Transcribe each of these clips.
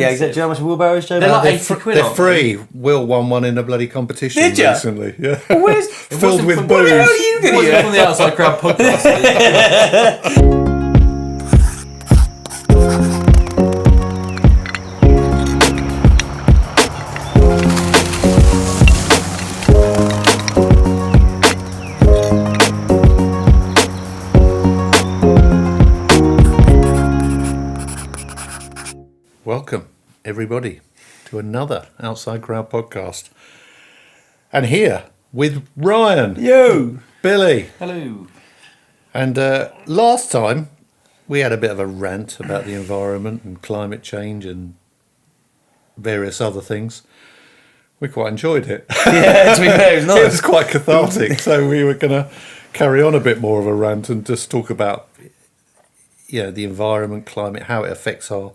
Yeah, exactly. Do you know how much a wheelbarrow is, Joe? They're like 80 quid. They're free. Will won one in a bloody competition Did ya? recently. Yeah. Well, where's Filled with What the hell booze. are you It going to wasn't get? from the Outside Crowd podcast. Welcome, everybody, to another Outside Crowd podcast. And here with Ryan, Yo! Billy, Hello. and last time we had a bit of a rant about the environment and climate change and various other things. We quite enjoyed it. Yeah, to be fair, it was It was nice. quite cathartic, so we were going to carry on a bit more of a rant and just talk about, the environment, climate, how it affects our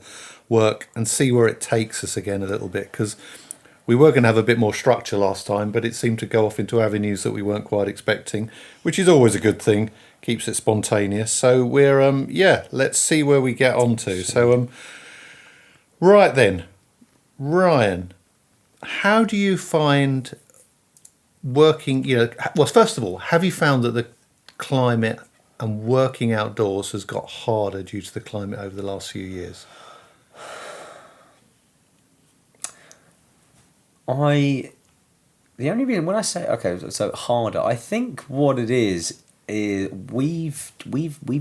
work, and see where it takes us again a little bit, because we were going to have a bit more structure last time, but it seemed to go off into avenues that we weren't quite expecting, which is always a good thing, keeps it spontaneous. So we're let's see where we get on to. So right then, Ryan, how do you find working, well, first of all, have you found that the climate and working outdoors has got harder due to the climate over the last few years? The only reason when I say so harder, I think what it is we've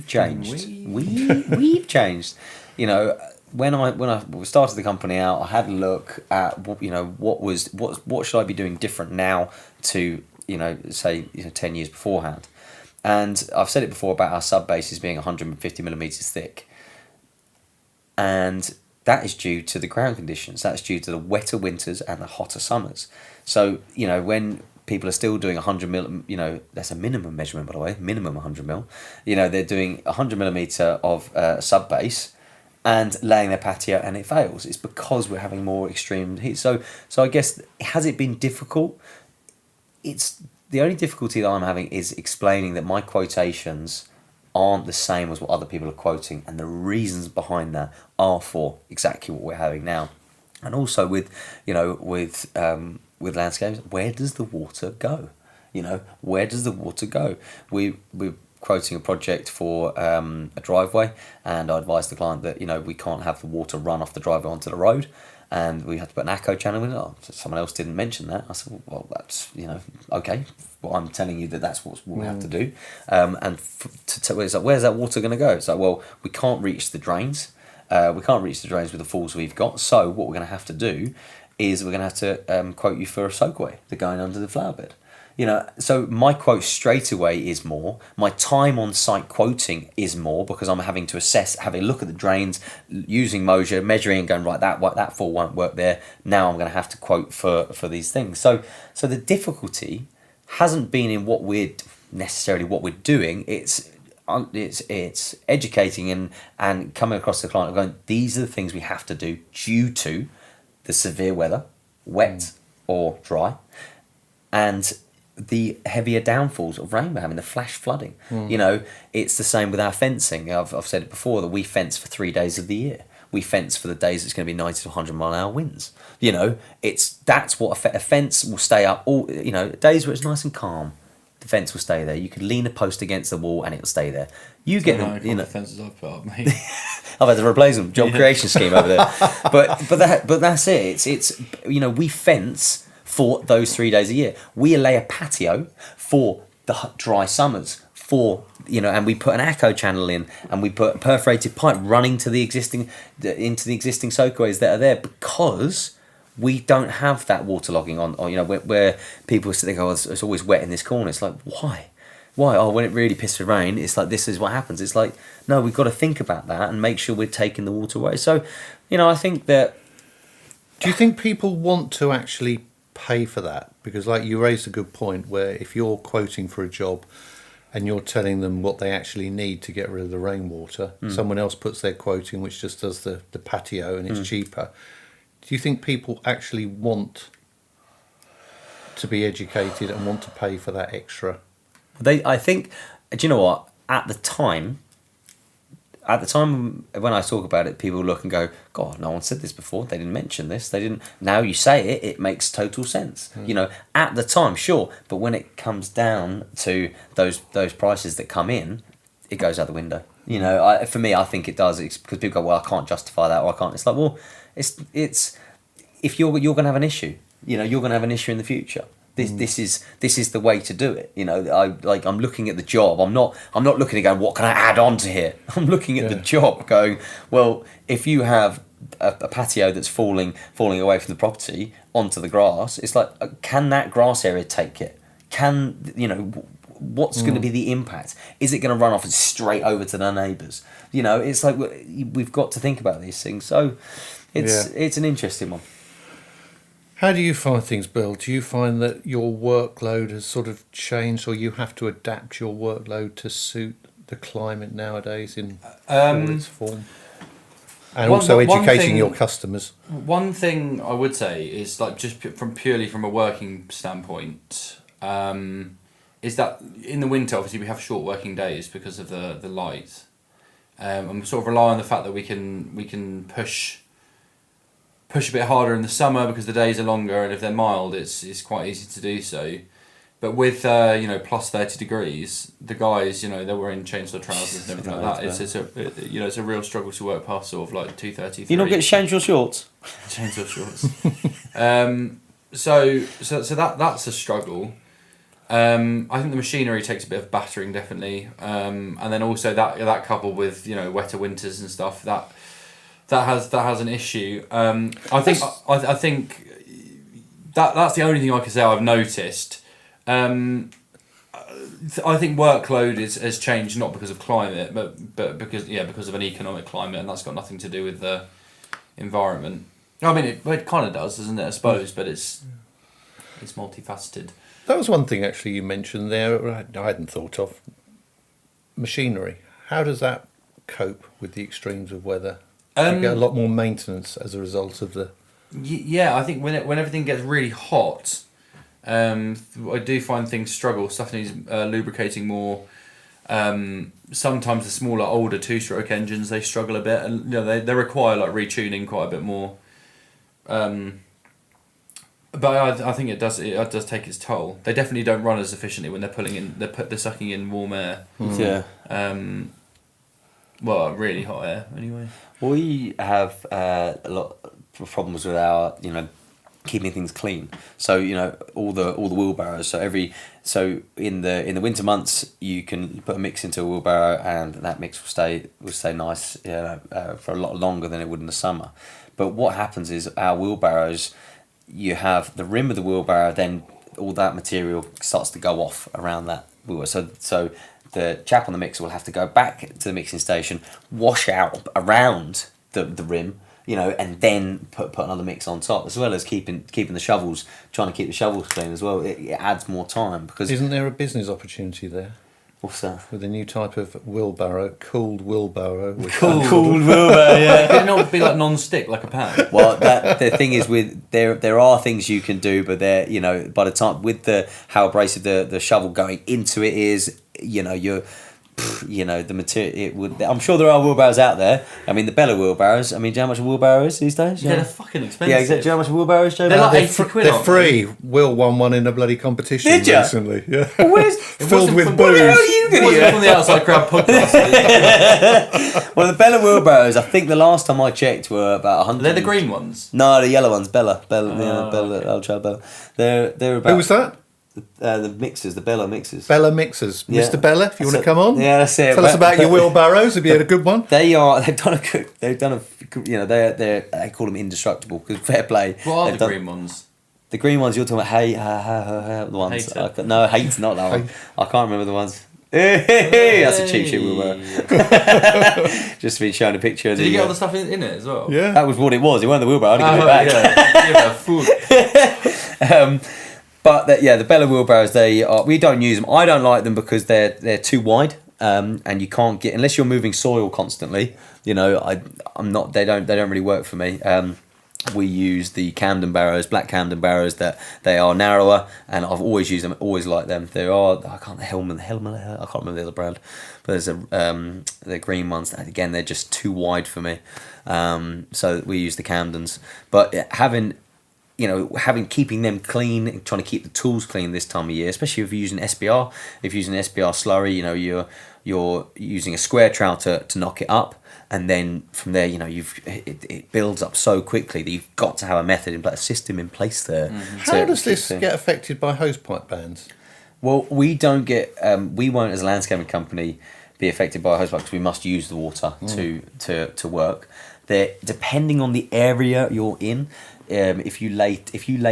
changed. We've changed. When I started the company out, I had a look at what should I be doing different now to 10 years beforehand. And I've said it before about our sub bases being 150 millimeters thick, and that is due to the ground conditions. That's due to the wetter winters and the hotter summers. So, when people are still doing 100 mil, that's a minimum measurement, by the way, minimum 100 mil. They're doing 100 millimeter of sub base and laying their patio, and it fails. It's because we're having more extreme heat. So I guess, has it been difficult? It's the only difficulty that I'm having is explaining that my quotations aren't the same as what other people are quoting, and the reasons behind that are for exactly what we're having now. And also with landscapes, where does the water go? Where does the water go? We're quoting a project for a driveway, and I advised the client that we can't have the water run off the driveway onto the road, and we had to put an echo channel in. Someone else didn't mention that. I said, well, that's okay. Well, I'm telling you that's what we have to do. Where's that water going to go? It's like, well, we can't reach the drains. We can't reach the drains with the falls we've got. So what we're going to have to do is we're going to have to quote you for a soakaway, the going under the flower bed. So my quote straight away is more. My time on site quoting is more, because I'm having to assess, having a look at the drains, using Moja, measuring and going, right, that fall won't work there. Now I'm going to have to quote for these things. So the difficulty hasn't been in what we're doing. It's educating and coming across the client and going, these are the things we have to do due to the severe weather, wet or dry, and the heavier downfalls of rain we're having, the flash flooding. It's the same with our fencing. I've said it before that we fence for 3 days of the year. We fence for the days it's going to be 90 to 100 mile an hour winds. That's what a fence will stay up all. Days where it's nice and calm, the fence will stay there. You could lean a post against the wall and it'll stay there. You get the fences I've put up, mate. I've had to replace them. Job creation scheme over there. But that's it. It's we fence for those 3 days a year. We lay a patio for the dry summers, and we put an echo channel in, and we put a perforated pipe running to into the existing soakaways that are there, because we don't have that waterlogging on where people think, oh, it's always wet in this corner. It's like, why? Oh, when it really pisses with rain, it's like, this is what happens. It's like, no, we've got to think about that and make sure we're taking the water away. So, I think that... Do you think people want to actually pay for that? Because you raised a good point, where if you're quoting for a job and you're telling them what they actually need to get rid of the rainwater, someone else puts their quote in which just does the patio and it's cheaper. Do you think people actually want to be educated and want to pay for that extra? I think, do you know what? At the time, at the time when I talk about it, people look and go, God, no one said this before. They didn't mention this. They didn't. Now you say it, it makes total sense. You know, at the time, sure, but when it comes down to those prices that come in, it goes out the window. You know, for me, I think it does. It's because people go, well, I can't justify that, or I can't. It's like, well, it's if you're going to have an issue. You know, you're going to have an issue in the future. This is the way to do it. You know, I'm looking at the job. I'm not looking at going, what can I add on to here? I'm looking at the job, going, well, if you have a patio that's falling away from the property onto the grass, it's like, can that grass area take it? Can, you know, what's going to be the impact? Is it going to run off straight over to their neighbours? You know, it's like we've got to think about these things. So it's an interesting one. How do you find things, Bill? Do you find that your workload has sort of changed, or you have to adapt your workload to suit the climate nowadays in all its form? And also educating your customers. One thing I would say is, like, just purely from a working standpoint, is that in the winter, obviously, we have short working days because of the light. And we sort of rely on the fact that we can push a bit harder in the summer because the days are longer, and if they're mild, it's quite easy to do so. But with you know, plus 30 degrees, the guys, you know, they were in chainsaw trousers and everything like that. It's a real struggle to work past sort of like 2:30. You not get chainsaw shorts? Chainsaw shorts. So that's a struggle. I think the machinery takes a bit of battering, definitely, and then also that coupled with, you know, wetter winters and stuff, that has an issue. I think that's the only thing I can say I've noticed. I think workload has changed, not because of climate, but because of an economic climate, and that's got nothing to do with the environment. I mean, it kind of does, doesn't it? I suppose, but it's multifaceted. That was one thing actually you mentioned there I hadn't thought of. Machinery. How does that cope with the extremes of weather? You get a lot more maintenance as a result of the... Yeah, I think when everything gets really hot, I do find things struggle. Stuff needs lubricating more. Sometimes the smaller, older two-stroke engines, they struggle a bit, and, you know, they require like retuning quite a bit more. But I think it does take its toll. They definitely don't run as efficiently when they're sucking in warm air. Yeah. Well, really hot air anyway. We have a lot of problems with our, you know, keeping things clean. So, you know, all the wheelbarrows. So in the winter months, you can put a mix into a wheelbarrow, and that mix will stay nice, you know, for a lot longer than it would in the summer. But what happens is our wheelbarrows, you have the rim of the wheelbarrow, then all that material starts to go off around that wheelbarrow. So the chap on the mixer will have to go back to the mixing station, wash out around the rim, you know, and then put another mix on top, as well as keeping the shovels, trying to keep the shovels clean as well. It adds more time because... Isn't there a business opportunity there? What's that? With a new type of wheelbarrow, cooled wheelbarrow. Cooled wheelbarrow, yeah. Could it not be like non-stick, like a pan? Well, the thing is, with there are things you can do, but they're, you know, by the time with how abrasive the shovel going into it is, you know, the material, it would. I'm sure there are wheelbarrows out there. I mean, the Bella wheelbarrows. I mean, do you know how much a wheelbarrow is these days? Yeah, they're fucking expensive. Yeah, exactly. Do you know how much a wheelbarrow is, Joe? They're like 80 quid. They're free. Will won one in a bloody competition recently. Yeah. Filled with booze. What the hell are you going to do? From the Outside Crowd podcast. Well, the Bella wheelbarrows, I think the last time I checked were about 100. They're the green ones? No, the yellow ones. Bella. Okay. Ultra Bella. They're about... Who was that? The mixers, the Bella mixers. Bella mixers. Yeah. Mr. Bella, if you want to come on. Yeah, that's it. Tell us about your wheelbarrows. Have you had a good one? They've done a, you know, they call them indestructible, because fair play. What are the green ones? The green ones you're talking about, the ones. Hate's not that one. I can't remember the ones. That's a cheap shit wheelbarrow. Just been showing a picture of Did you get all the stuff in it as well? Yeah. That was what it was. It wasn't the wheelbarrow. I had to give it back. But the Bella wheelbarrows, we don't use them. I don't like them because they're too wide, and you can't get, unless you're moving soil constantly. You know, I'm not. They don't really work for me. we use the Camden barrows, black Camden barrows, that they are narrower, and I've always used them, always liked them. There are, I can't, Hellman, I can't remember the other brand, but there's the green ones, again, they're just too wide for me. So we use the Camdens. But keeping them clean and trying to keep the tools clean this time of year, especially if you're using SBR, slurry, you're using a square trowel to knock it up. And then from there, it builds up so quickly that you've got to have a method in place, a system in place there. Mm-hmm. How does this get affected by hosepipe bans? Well, we don't get, we won't as a landscaping company be affected by hosepipe because we must use the water to work. Depending on the area you're in, if you lay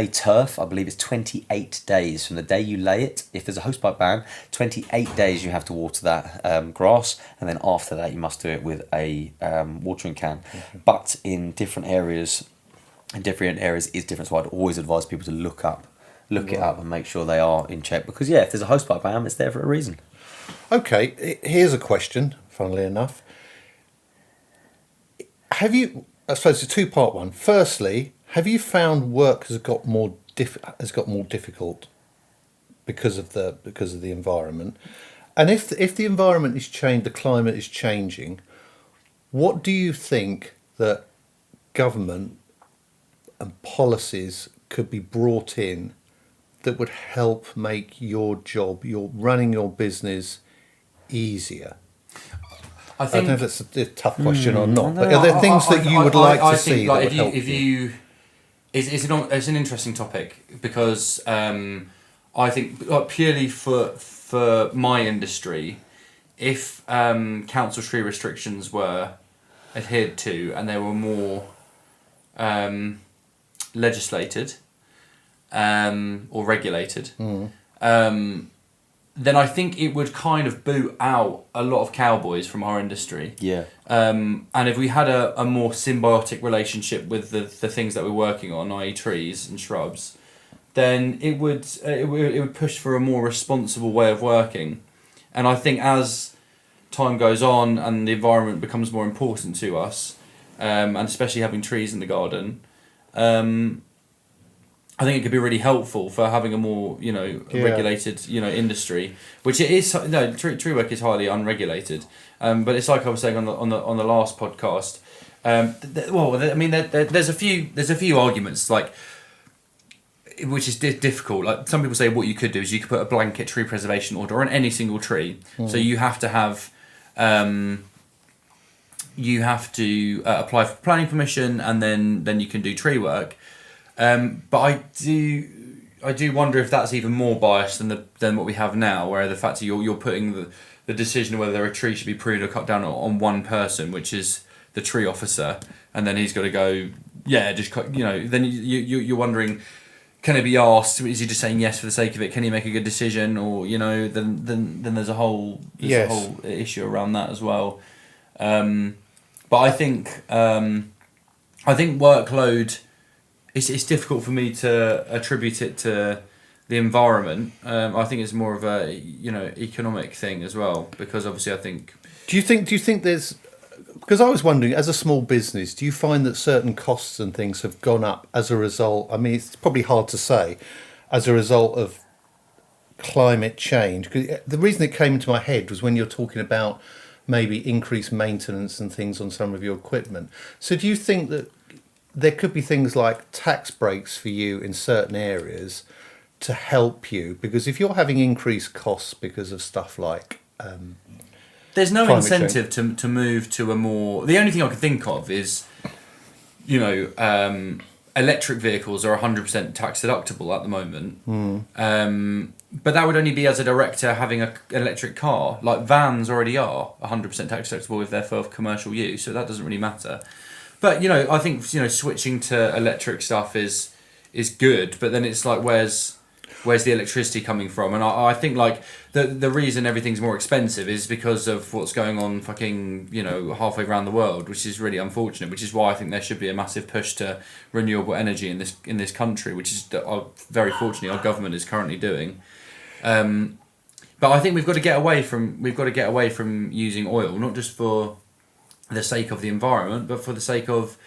turf, I believe it's 28 days from the day you lay it. If there's a hosepipe ban, 28 days you have to water that grass, and then after that you must do it with a watering can. Okay. But in different areas is different. So I'd always advise people to look it up and make sure they are in check, because if there's a hosepipe ban, it's there for a reason. Okay, here's a question. Funnily enough, have you? I suppose it's a two-part one. Firstly, have you found work has got more difficult because of the environment? And if the environment is changed, the climate is changing, what do you think that government and policies could be brought in that would help make your job, running your business, easier? I don't know if that's a tough question or not, but are there things that you would like to see that would help you? It's an interesting topic, because I think, like, purely for my industry, if council tree restrictions were adhered to and they were more legislated or regulated, then I think it would kind of boot out a lot of cowboys from our industry. Yeah. And if we had a more symbiotic relationship with the things that we're working on, i.e. trees and shrubs, then it would push for a more responsible way of working. And I think as time goes on and the environment becomes more important to us, and especially having trees in the garden, I think it could be really helpful for having a more, regulated, industry, which it is. No, tree work is highly unregulated, but it's like I was saying on the last podcast. There's a few arguments, like, which is difficult. Like, some people say what you could do is you could put a blanket tree preservation order on any single tree. So you have to have, apply for planning permission, and then you can do tree work. But I do wonder if that's even more biased than what we have now, where the fact that you're putting the decision of whether a tree should be pruned or cut down on one person, which is the tree officer, and then he's got to go, just cut. Then you're wondering, can it be asked? Is he just saying yes for the sake of it? Can he make a good decision? Or then there's a whole issue around that as well. But I think workload. It's difficult for me to attribute it to the environment. I think it's more of a economic thing as well, because obviously I think. Do you think there's? Because I was wondering, as a small business, do you find that certain costs and things have gone up as a result? I mean, it's probably hard to say, as a result of climate change. 'Cause the reason it came into my head was when you're talking about maybe increased maintenance and things on some of your equipment. So do you think that there could be things like tax breaks for you in certain areas to help you? Because if you're having increased costs because of stuff like there's no incentive to move to a more. The only thing I can think of is, electric vehicles are 100% tax deductible at the moment. But that would only be as a director having an electric car. Like, vans already are 100% tax deductible if they're for commercial use, so that doesn't really matter. But I think switching to electric stuff is good, but then it's like, where's the electricity coming from? And I think, like, the reason everything's more expensive is because of what's going on fucking halfway around the world, which is really unfortunate. Which is why I think there should be a massive push to renewable energy in this country, which is very fortunately our government is currently doing. But I think we've got to get away from using oil, not just for the sake of the environment, but for the sake of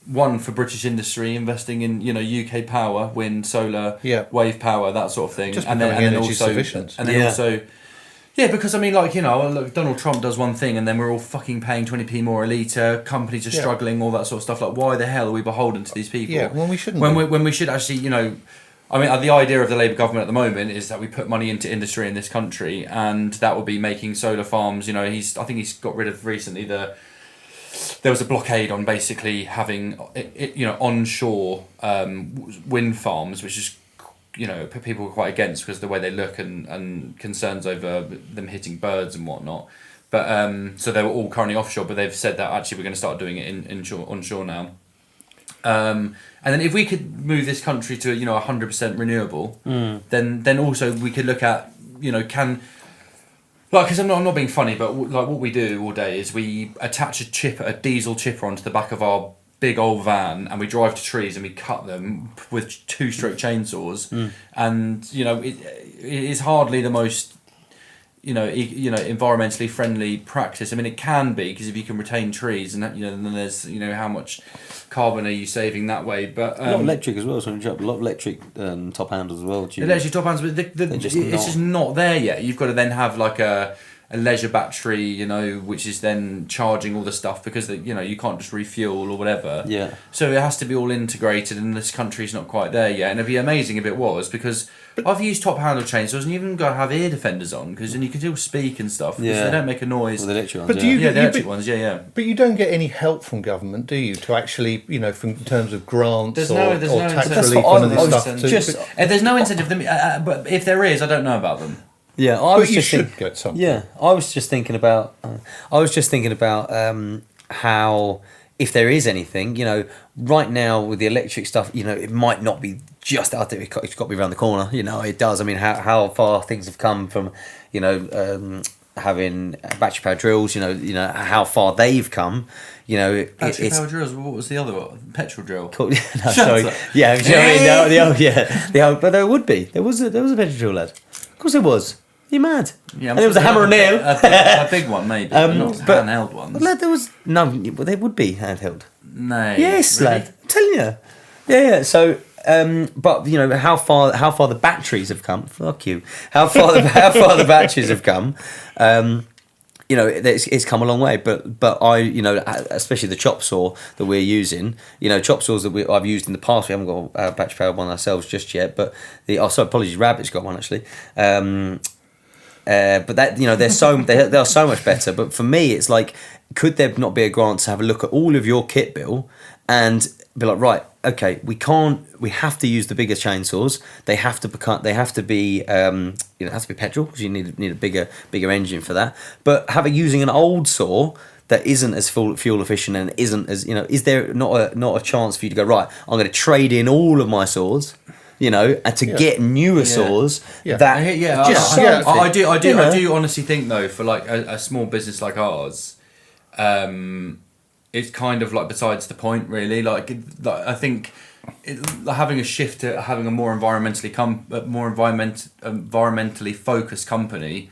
one for British industry investing in UK power, wind, solar, wave power, that sort of thing, Just and then energy also sufficient. and then also. Yeah, because I mean, like, look, Donald Trump does one thing, and then we're all fucking paying 20p more a litre. Companies are struggling, all that sort of stuff. Like, why the hell are we beholden to these people? Yeah, well, we shouldn't. When we should actually, I mean, the idea of the Labour government at the moment is that we put money into industry in this country, and that would be making solar farms. I think he's got rid of recently there was a blockade on basically having onshore wind farms, which is people were quite against because of the way they look and concerns over them hitting birds and whatnot. But so they were all currently offshore, but they've said that actually we're going to start doing it onshore now. And then if we could move this country to 100% renewable, then also we could look at because I'm not being funny, but like what we do all day is we attach a diesel chipper onto the back of our big old van, and we drive to trees and we cut them with 2-stroke chainsaws, and it is hardly the most environmentally friendly practice. I mean, it can be, because if you can retain trees, and then there's how much carbon are you saving that way. But a lot of electric as well. So a lot of electric top handles as well. Electric top handles, but it's just not there yet. You've got to then have like a leisure battery, which is then charging all the stuff, because you can't just refuel or whatever. Yeah. So it has to be all integrated, and this country's not quite there yet. And it'd be amazing if it was, because I've used top handle chainsaws, and you even got to have ear defenders on, because then you can still speak and stuff, because they don't make a noise. Well, the electric ones, but do you, the electric ones, yeah. But you don't get any help from government, do you? To actually, from in terms of grants or tax relief and stuff. There's no incentive. But if there is, I don't know about them. Yeah, you should get something. Yeah, I was just thinking about. How, if there is anything, right now with the electric stuff, it might not be just out there. It's got to be around the corner. It does. I mean, how far things have come from, having battery powered drills. How far they've come. Battery powered drills. What was the other one? Petrol drill. Cool. No, sorry. Yeah, but there would be. There was a petrol drill, lad. Of course there was. You're mad. Yeah, and there was a hammer and nail. A big one, maybe. Not handheld ones. Lad, there was no. Well, they would be handheld. No. Yes, really? lad. I'm telling you. Yeah. So, but how far the batteries have come. Fuck you. How far the batteries have come. It's come a long way. But I, especially the chop saw that we're using. Chop saws that I've used in the past. We haven't got a battery powered one ourselves just yet. But apologies, Rabbit's got one actually. But that they are so much better. But for me, it's like, could there not be a grant to have a look at all of your kit bill and be like, right, okay, we have to use the bigger chainsaws. They have to be it has to be petrol, because you need a bigger engine for that. But using an old saw that isn't as fuel efficient and isn't as is there not a chance for you to go, right, I'm going to trade in all of my saws, and to get newer saws. I do honestly think, though, for like a small business like ours, it's kind of like besides the point, really. Like I think having a shift to having a more environmentally focused company.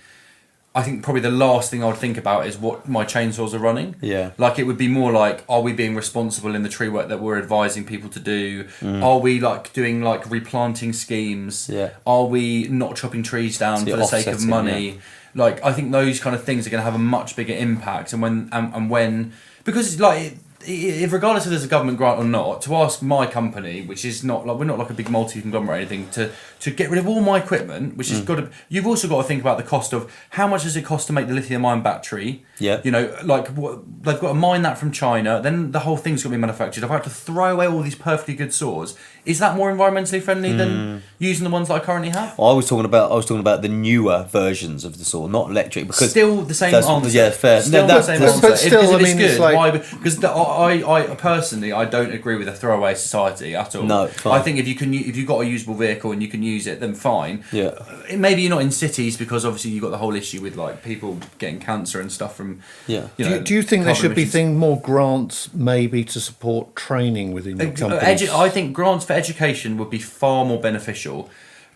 I think probably the last thing I would think about is what my chainsaws are running. Yeah. Like, it would be more like, are we being responsible in the tree work that we're advising people to do? Are we like doing like replanting schemes? Yeah. Are we not chopping trees down for the sake of money? Yeah. Like, I think those kind of things are going to have a much bigger impact. And when because like, if regardless if there's a government grant or not, to ask my company, which is not like, we're not like a big multi-conglomerate or anything, to get rid of all my equipment, which has got to, you've also got to think about the cost of how much does it cost to make the lithium-ion battery. Yeah. Like they've got to mine that from China, then the whole thing's got to be manufactured. I've had to throw away all these perfectly good saws. Is that more environmentally friendly than using the ones that I currently have? I was talking about the newer versions of the saw, not electric, because still the same answer. Yeah, fair. Still the same answer. But still, I mean, it's like, because I personally, I don't agree with a throwaway society at all. No, fine. I think if you've got a usable vehicle and you can use it, then fine. Yeah. Maybe you're not in cities, because obviously you've got the whole issue with like people getting cancer and stuff from. Yeah. Do you think there should be more grants maybe to support training within your companies? I think grants for education would be far more beneficial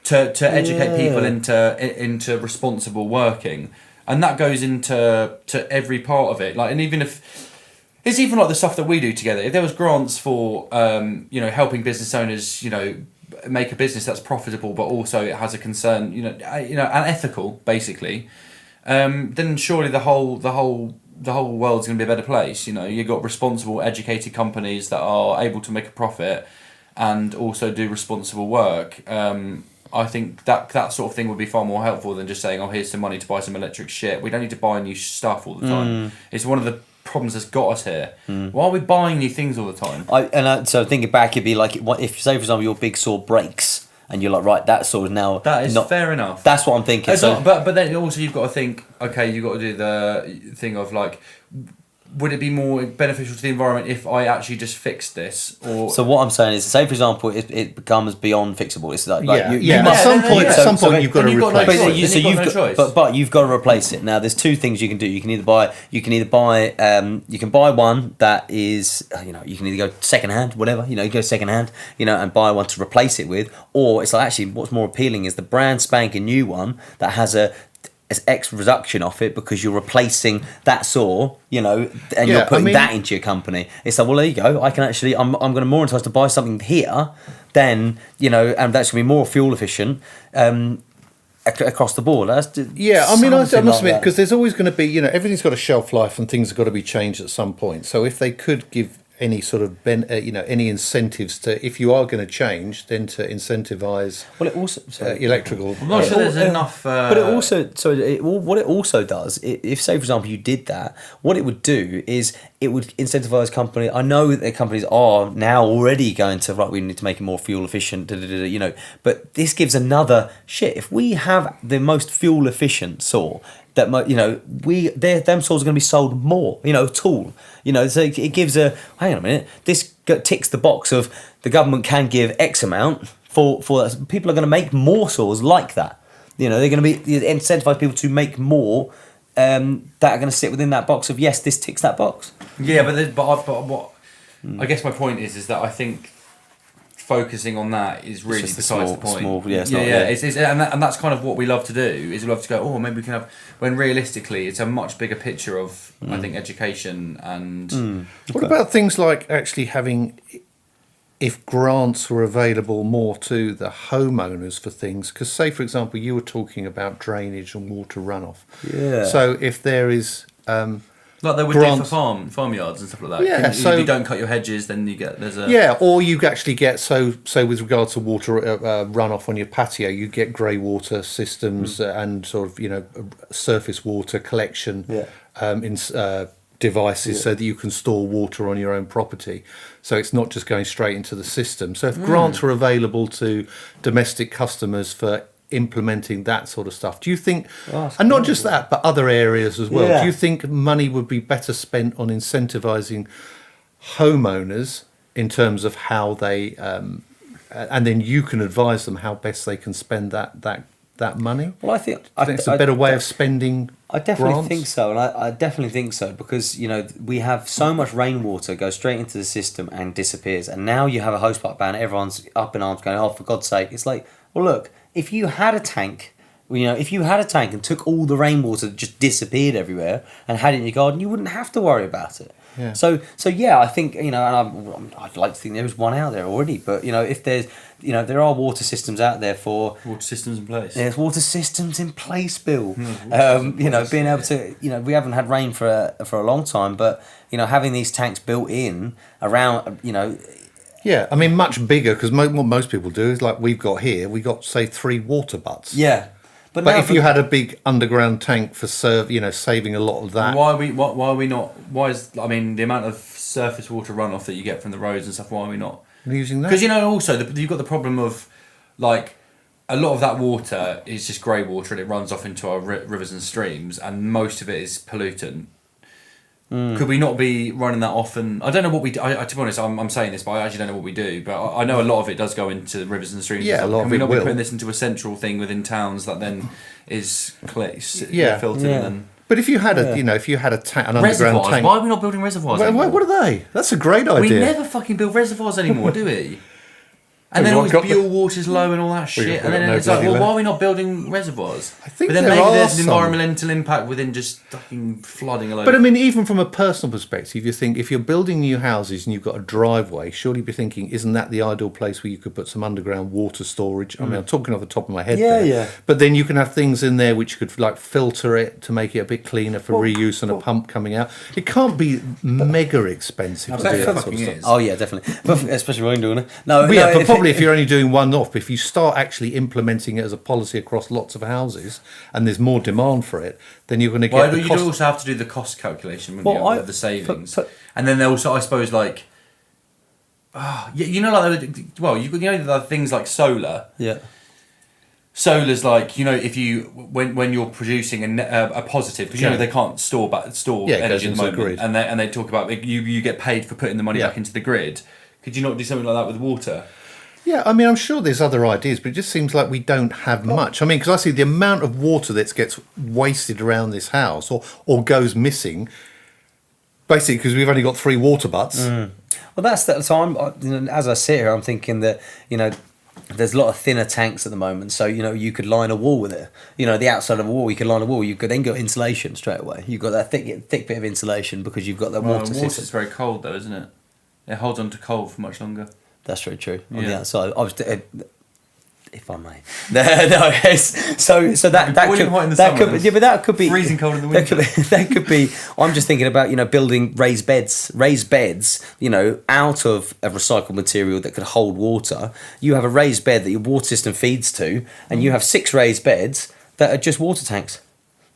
to educate people into responsible working, and that goes into every part of it. Like, and even if It's even like the stuff that we do together. If there was grants for, helping business owners, make a business that's profitable, but also it has a concern, and ethical, basically, then surely the whole world's going to be a better place. You've got responsible, educated companies that are able to make a profit and also do responsible work. I think that sort of thing would be far more helpful than just saying, oh, here's some money to buy some electric shit. We don't need to buy new stuff all the time. It's one of the problems that's got us here. Why are we buying new things all the time? So thinking back, it'd be like, if, say, for example, your big saw breaks, and you're like, right, that saw is now... That is fair enough. That's what I'm thinking. But then also you've got to think, okay, you've got to do the thing of like, would it be more beneficial to the environment if I actually just fixed this? Or so what I'm saying is, say for example, it becomes beyond fixable. It's like at some point you've got to replace it. But you've got to replace it. Now there's two things you can do. You can buy one that is you can either go second hand, whatever, you go second hand, and buy one to replace it with, or it's like actually what's more appealing is the brand spanking new one that has as X reduction off it because you're replacing that saw, and you're putting that into your company. It's like, well, there you go. I can actually, I'm going to more entice to buy something here than, and that's going to be more fuel efficient across the board. I must admit, because there's always going to be, everything's got a shelf life and things have got to be changed at some point. So if they could give any sort of any incentives to, if you are going to change, then to incentivize electrical. I'm not sure there's enough. But it also, what it also does, if say for example you did that, what it would do is it would incentivize company. I know that the companies are now already going to we need to make it more fuel efficient, but this gives another shit. If we have the most fuel efficient saw, that them saws are going to be sold more. Tool. So it gives hang on a minute. This ticks the box of the government can give X amount for that. People are going to make more saws like that. They're going to be incentivize people to make more that are going to sit within that box of yes, this ticks that box. Yeah, I guess my point is that I think focusing on that is really besides the point. And that's kind of what we love to do. Is we love to go, oh, maybe we can have. When realistically, it's a much bigger picture of I think education and. What about things like actually having, if grants were available more to the homeowners for things? Because say for example, you were talking about drainage and water runoff. Yeah. So if there is. Like they would do for farmyards and stuff like that. Yeah, so if you don't cut your hedges, then you get or you actually get so with regards to water runoff on your patio, you get grey water systems and sort of surface water collection in devices so that you can store water on your own property. So it's not just going straight into the system. So if grants were available to domestic customers for implementing that sort of stuff, do you think, and not just that, but other areas as well, do you think money would be better spent on incentivising homeowners in terms of how they, and then you can advise them how best they can spend that money? Well, I think it's a better way of spending. I definitely grants? think so, and I definitely think so because we have so much rainwater go straight into the system and disappears, and now you have a hosepipe ban. Everyone's up in arms, going, "Oh, for God's sake!" It's like, well, look. If you had a tank, and took all the rainwater that just disappeared everywhere and had it in your garden, you wouldn't have to worry about it. Yeah. So I think and I'd like to think there is one out there already. But if there's there are water systems out there for water systems in place. There's water systems in place, Bill. Being able to we haven't had rain for a long time, but having these tanks built in around Yeah, I mean, much bigger, because what most people do is like we've got here, we got, say, 3 water butts. Yeah. But if you had a big underground tank for saving a lot of that. Why are we not, the amount of surface water runoff that you get from the roads and stuff, why are we not using that? Because, also, you've got the problem of, like, a lot of that water is just grey water and it runs off into our rivers and streams, and most of it is pollutant. Could we not be running that off? And I don't know what we do. To be honest, I'm saying this, but I actually don't know what we do. But I know a lot of it does go into the rivers and streams. Yeah, a lot Can of we it not will. be putting this into a central thing within towns that then is filtered? Yeah. And But if you had an underground reservoirs. tank, Why are we not building reservoirs anymore? what are they? That's a great idea. We never fucking build reservoirs anymore, do we? And then Everyone always got your water's low and all that shit. we've And then got it's like, nobody well, left. why are we not building reservoirs? I think but then there maybe are there's an some. environmental impact within just fucking flooding a load. But I mean, even from a personal perspective, you think if you're building new houses and you've got a driveway, surely you'd be thinking, isn't that the ideal place where you could put some underground water storage? I mean, I'm talking off the top of my head there. Yeah. But then you can have things in there which could like filter it to make it a bit cleaner for reuse and a pump coming out. It can't be mega expensive to do that sort of stuff. is. Oh yeah, definitely. But especially when you're doing it. No, But yeah, no, but probably if you're only doing one off, if you start actually implementing it as a policy across lots of houses and there's more demand for it, then you're going to get Well, the you cost. do also have to do the cost calculation, wouldn't Well, you, of the savings. but- And then also, I suppose, like, you know, like, well, you know, the things like solar. Yeah. Solar's like, you know, if you when you're producing a positive, because you know they can't store Yeah, it energy goes at the into the moment, grid. and they talk about you get paid for putting the money Yeah. back into the grid. Could you not do something like that with water? Yeah, I mean, I'm sure there's other ideas, but it just seems like we don't have much. I mean, because I see the amount of water that gets wasted around this house or goes missing, basically because we've only got 3 water butts. Well, that's that. So as I sit here, I'm thinking that there's a lot of thinner tanks at the moment. So you could line a wall with it. The outside of a wall, you could line a wall. You could then go insulation straight away. You've got that thick bit of insulation because you've got the water system. Water's very cold though, isn't it? It holds on to cold for much longer. That's very true. On the Yeah. outside, if I may, no. So that boiling hot in the summer, could yeah, but that could be freezing cold in the that winter. That could be. I'm just thinking about building raised beds, out of a recycled material that could hold water. You have a raised bed that your water system feeds to, and you have 6 raised beds that are just water tanks.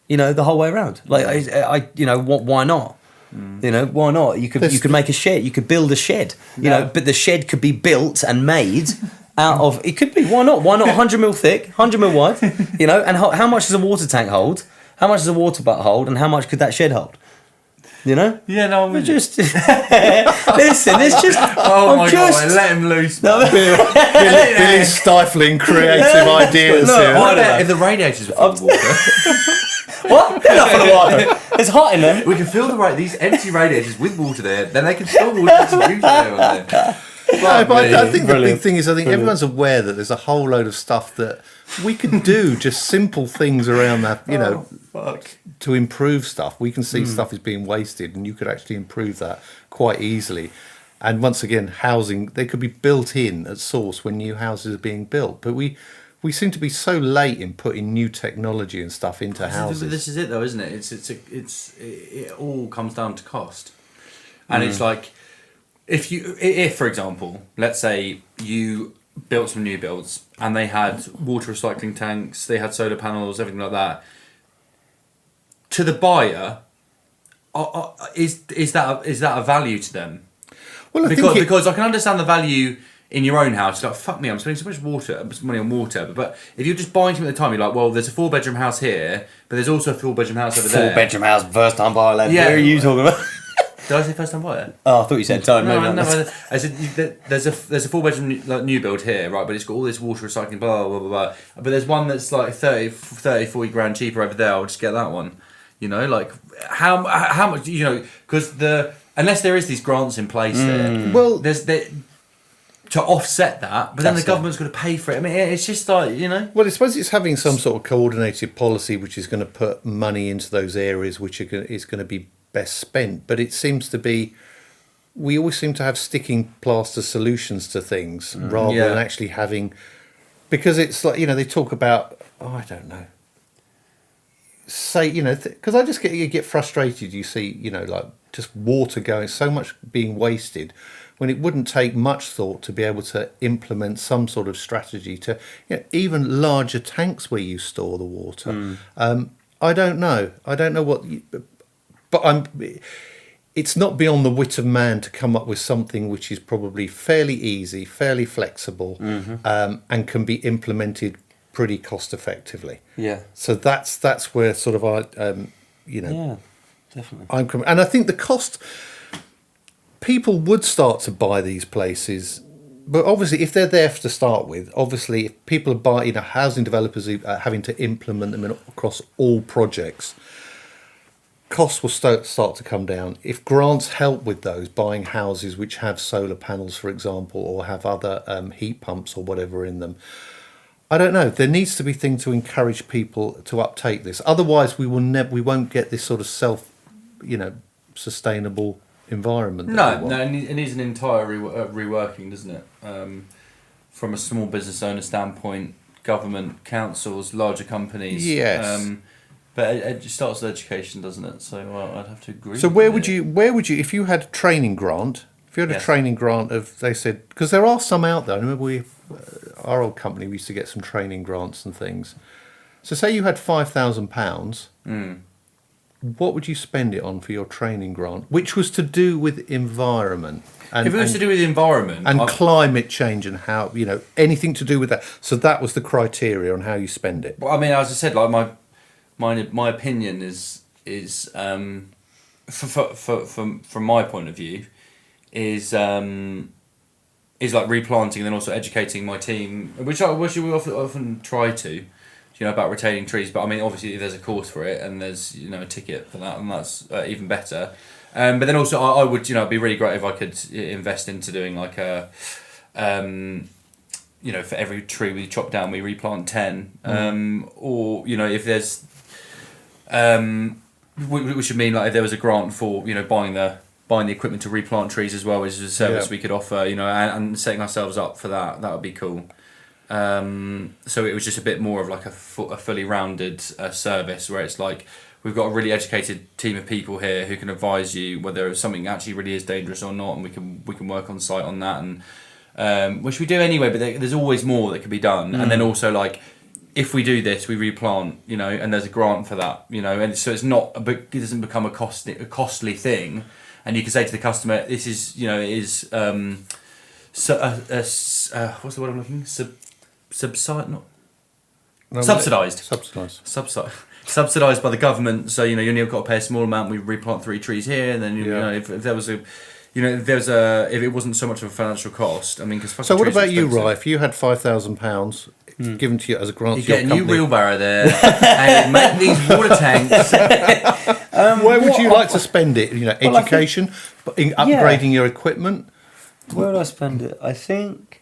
The whole way around. Like why not? Why not? You could make a shed. You could build a shed. But the shed could be built and made out of. It could be. Why not? Why not 100 mil thick, 100 mil wide? And how much does a water tank hold? How much does a water butt hold? And how much could that shed hold? Yeah, no, We're just listen. It's just. Oh my god! Let him loose. Billy's stifling creative ideas No, here. What about if the radiators were full of water? What? They're not full of water. It's hot in there. We can fill these empty radiators with water there. Then they can store water to use there on there. No, but I think the Brilliant. big thing is everyone's aware that there's a whole load of stuff that we can do, just simple things around that, Fuck. to improve stuff. We can see stuff is being wasted and you could actually improve that quite easily. And once again, housing, they could be built in at source when new houses are being built. But we seem to be so late in putting new technology and stuff into houses. This is it though, isn't it? It all comes down to cost. And it's like, if for example, let's say you built some new builds and they had water recycling tanks, they had solar panels, everything like that. To the buyer, is that a value to them? Well, Because I can understand the value in your own house. It's like, fuck me, I'm spending so much money on water. But if you're just buying something at the time, you're like, well, there's a 4-bedroom house here, but there's also a 4-bedroom house over there. 4-bedroom house, first time buyer. Lad. Yeah. What are you talking about? Did I say first time buyer? Oh, I thought you said time. No, maybe not. I said there's a 4-bedroom new build here, right? But it's got all this water recycling, blah blah blah blah. But there's one that's like 30, 40 grand cheaper over there. I'll just get that one. Like how much? Because unless there is these grants in place there, Well, there's to offset that. But then the That's it. government's got to pay for it. I mean, it's just like Well, I suppose it's having some sort of coordinated policy which is going to put money into those areas which is going to be best spent. But it seems to be, we always seem to have sticking plaster solutions to things rather than actually having, because it's like, they talk about, I don't know, say, because I just get frustrated. You see, like just water going, so much being wasted, when it wouldn't take much thought to be able to implement some sort of strategy to even larger tanks where you store the water. I don't know what, but it's not beyond the wit of man to come up with something which is probably fairly easy, fairly flexible, and can be implemented pretty cost effectively. Yeah. So that's where sort of Yeah, definitely. and I think the cost, people would start to buy these places, but obviously if they're there to start with, obviously if people are buying, housing developers are having to implement them across all projects, costs will start to come down. If grants help with those, buying houses which have solar panels, for example, or have other heat pumps or whatever in them, I don't know. There needs to be things to encourage people to uptake this. Otherwise, we won't get this sort of sustainable environment. No, it needs an entire reworking, doesn't it? From a small business owner standpoint, government, councils, larger companies. Yes. But it starts with education, doesn't it? So I'd have to agree. So where would you, if you had a training grant, a training grant they said, because there are some out there. I remember our old company, we used to get some training grants and things. So say you had £5,000, what would you spend it on for your training grant, which was to do with environment? And, if it was to do with the environment and climate change and how, anything to do with that. So that was the criteria on how you spend it. Well, I mean, as I said, like my opinion is from my point of view is like replanting and then also educating my team, which we often try to, about retaining trees. But I mean, obviously, there's a course for it and there's a ticket for that, and that's even better. But then also, I would it'd be really great if I could invest into doing like a, for every tree we chop down, we replant 10. Or if there's, which would mean like if there was a grant for buying the equipment to replant trees as well, which is a service we could offer, and setting ourselves up for that would be cool. So it was just a bit more of like a fully rounded service where it's like we've got a really educated team of people here who can advise you whether something actually really is dangerous or not, and we can work on site on that, and which we do anyway. But there's always more that can be done, and then also like if we do this, we replant, and there's a grant for that, and so it doesn't become a costly thing. And you can say to the customer, "This is, what's the word I'm looking? Subsidised by the government. So you've only got to pay a small amount. We replant 3 trees here, and then if there was if it wasn't so much of a financial cost. I mean, because so what about you, Rye? If you had £5,000 given to you as a grant, you get a new wheelbarrow there and make these water tanks. Where would you like to spend it? Education, upgrading your equipment. Where would I spend it? I think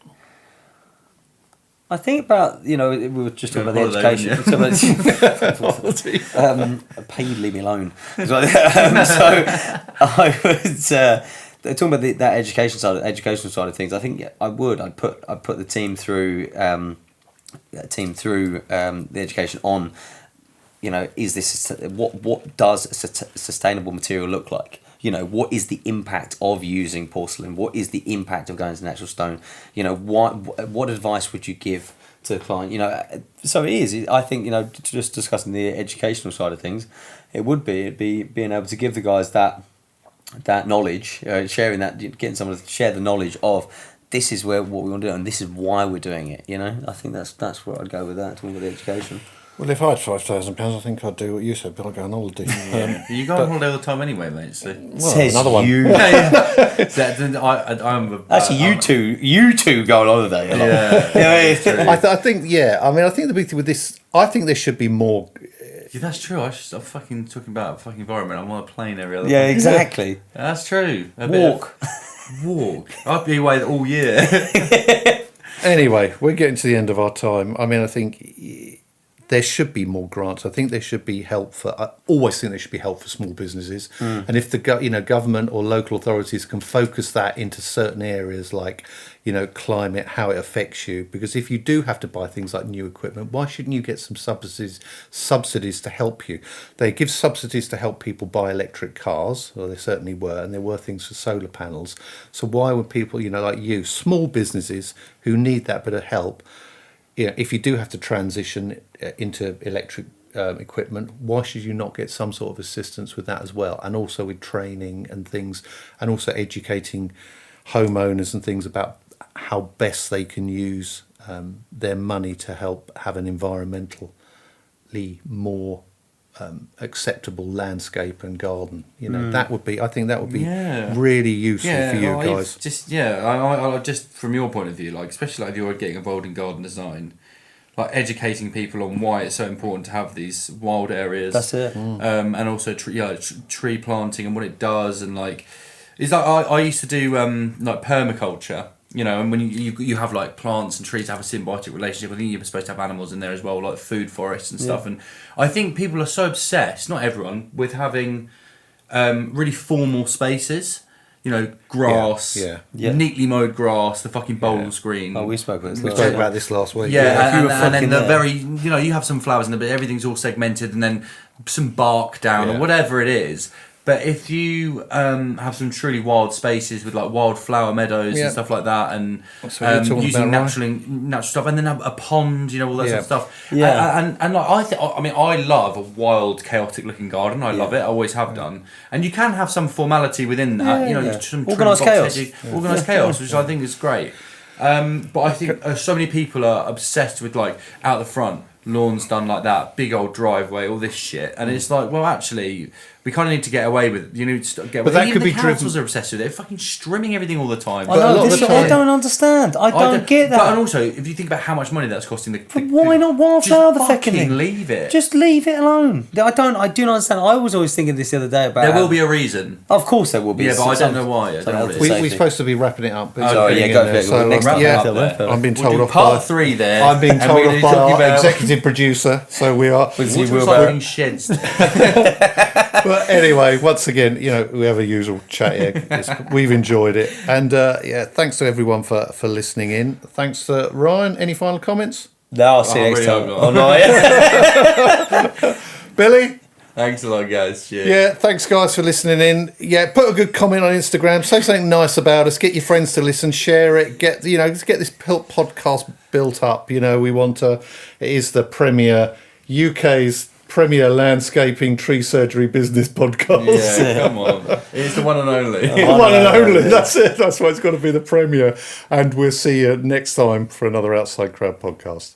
about we were just talking about the education. Paid, leave me alone. So I would talking about that educational side of things. I think I'd put the team through the education on. Is this what does a sustainable material look like? What is the impact of using porcelain? What is the impact of going to natural stone? What advice would you give to the client? So it is. I think just discussing the educational side of things, it'd be being able to give the guys that knowledge, sharing that, getting someone to share the knowledge of this is what we want to do and this is why we're doing it. I think that's where I'd go with that. Talking about the education. Well, if I had £5,000, I think I'd do what you said, but I'd go on holiday. You go on holiday all the time anyway, mate. So. Says another one. You. Actually, you two go on holiday a lot. I think the big thing with this, I think there should be more. Yeah, that's true. I'm fucking talking about fucking environment. I'm on a plane every other. Yeah, exactly. That's true. Walk. I'll be away all year. Anyway, we're getting to the end of our time. I mean, I think there should be more grants. I think there should be help for. I always think there should be help for small businesses, and if the government or local authorities can focus that into certain areas like climate, how it affects you. Because if you do have to buy things like new equipment, why shouldn't you get some subsidies to help you? They give subsidies to help people buy electric cars, or they certainly were, and there were things for solar panels. So why would people, like you, small businesses who need that bit of help? If you do have to transition into electric equipment, why should you not get some sort of assistance with that as well? And also with training and things, and also educating homeowners and things about how best they can use their money to help have an environmentally more acceptable landscape and garden. I think that would be really useful for you guys. I just from your point of view, like especially like if you're getting involved in garden design, like educating people on why it's so important to have these wild areas. That's it. And also tree planting and what it does, and like it's like I used to do like permaculture. You know, and when you have like plants and trees have a symbiotic relationship, I think you're supposed to have animals in there as well, like food forests and stuff. And I think people are so obsessed, not everyone, with having really formal spaces. You know, grass, neatly mowed grass, the fucking bowl screen. Oh, we spoke about this. We spoke about this last week. Yeah, and then the very, you know, you have some flowers in there, but everything's all segmented, and then some bark down or whatever it is. But if you have some truly wild spaces with like wild flower meadows and stuff like that, and using natural stuff, and then a pond, you know, all that sort of stuff. Yeah, and like I love a wild, chaotic looking garden. I love it. I always have done. And you can have some formality within that. You know, some organised chaos, organised chaos, which I think is great. But I think so many people are obsessed with like out the front. Lawns done like that, big old driveway, all this shit, and it's like, well, actually, we kind of need to get away with. You need to get. But that could be driven. Councils are obsessed with it. They're fucking strimming everything all the time. I know, I don't understand. I don't get that. But also, if you think about how much money that's costing, why not wildflower the fucking thing? Leave it. Just leave it alone. I do not understand. I was always thinking this the other day about. There will be a reason. Of course, there will be. Yeah, but I don't know why. We're supposed to be wrapping it up. Sorry, go for it. So I'm being told off part 3 there. I'm being told off by our executive producer. So we are. Fucking sheds. But anyway, once again, you know, we have a usual chat here. We've enjoyed it, and thanks to everyone for listening in. Thanks to Ryan. Any final comments? No, I'll see you next time. Oh no, Billy. Thanks a lot, guys. Cheers. Yeah, thanks, guys, for listening in. Yeah, put a good comment on Instagram. Say something nice about us. Get your friends to listen. Share it. Get this podcast built up. You know, we want to. It is the UK's premier landscaping tree surgery business podcast. Yeah, come on. It's the one and only. One and only. That's it. That's why it's got to be the premier. And we'll see you next time for another Outside Crowd podcast.